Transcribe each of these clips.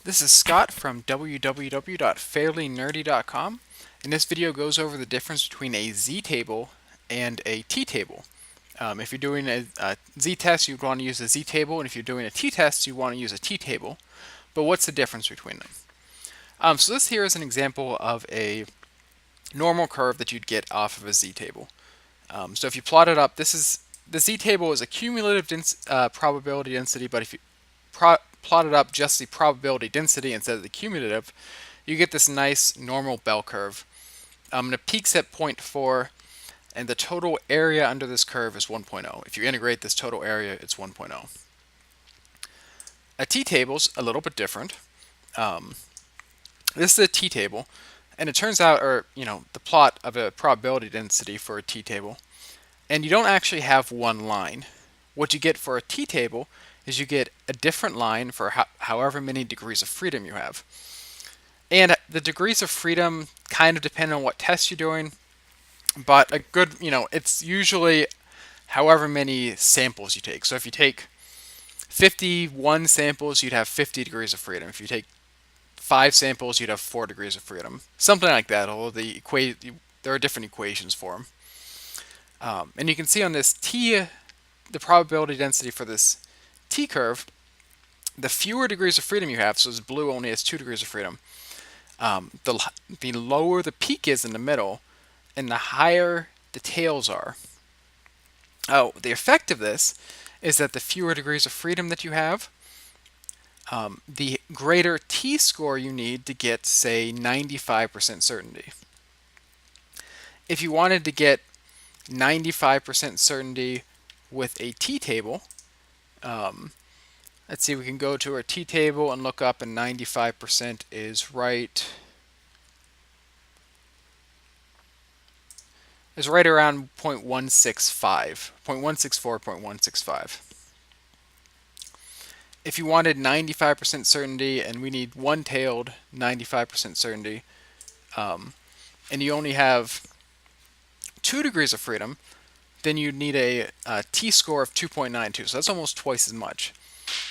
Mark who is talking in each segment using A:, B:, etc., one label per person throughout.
A: This is Scott from www.fairlynerdy.com, and this video goes over the difference between a z-table and a t-table. If you're doing a z-test, you'd want to use a z-table, and if you're doing a t-test, you want to use a t-table. But what's the difference between them? So this here is an example of a normal curve that you'd get off of a z-table. So if you plot it up, the z-table is a cumulative probability density, but if you plotted up just the probability density instead of the cumulative, you get this nice normal bell curve. And it peaks at 0.4, and the total area under this curve is 1.0. If you integrate this total area, it's 1.0. A t-table's a little bit different. This is a t-table, and it turns out, the plot of a probability density for a t-table, and you don't actually have one line. What you get for a t-table is you get a different line for however many degrees of freedom you have. And the degrees of freedom kind of depend on what test you're doing, but a good, it's usually however many samples you take. So if you take 51 samples, you'd have 50 degrees of freedom. If you take 5 samples, you'd have 4 degrees of freedom. Something like that, although there are different equations for them. And you can see on this the probability density for this t-curve, the fewer degrees of freedom you have, so this blue only has 2 degrees of freedom, the lower the peak is in the middle, and the higher the tails are. Oh, the effect of this is that the fewer degrees of freedom that you have, the greater t-score you need to get, say, 95% certainty. If you wanted to get 95% certainty with a t-table, let's see, we can go to our t-table and look up, and 95% is right around 0.165, 0.164, 0.165. If you wanted 95% certainty, and we need one-tailed 95% certainty, and you only have 2 degrees of freedom, then you'd need a t-score of 2.92, so that's almost twice as much.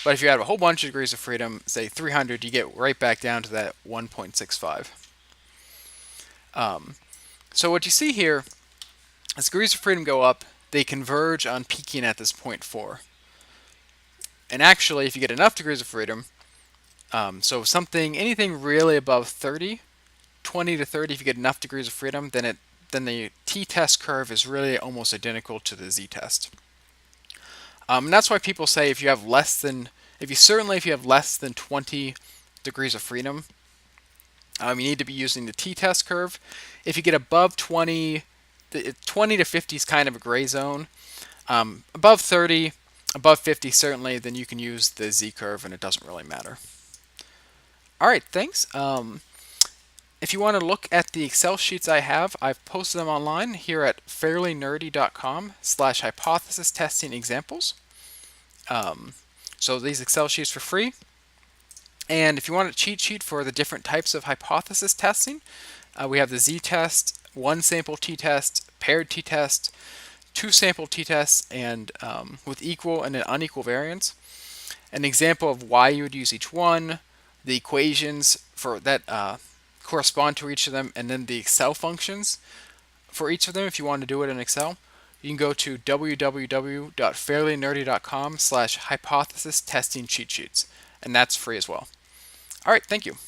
A: But if you have a whole bunch of degrees of freedom, say 300, you get right back down to that 1.65. So what you see here, as degrees of freedom go up, they converge on peaking at this 0.4. And actually, if you get enough degrees of freedom, so anything really above 30, 20 to 30, if you get enough degrees of freedom, then the t-test curve is really almost identical to the z-test. And that's why people say if you have less than 20 degrees of freedom, you need to be using the t-test curve. If you get above 20, 20 to 50 is kind of a gray zone. Above 30, above 50 certainly, then you can use the z-curve, and it doesn't really matter. All right, thanks. If you want to look at the Excel sheets I've posted them online here at fairlynerdy.com/hypothesis testing examples. So these Excel sheets for free. And if you want a cheat sheet for the different types of hypothesis testing, we have the z-test, one sample t-test, paired t-test, 2 sample t-tests, and with equal and an unequal variance. An example of why you would use each one, the equations for that correspond to each of them, and then the Excel functions for each of them if you want to do it in Excel. You can go to www.fairlynerdy.com/hypothesis testing cheat sheets, and that's free as well. All right, thank you.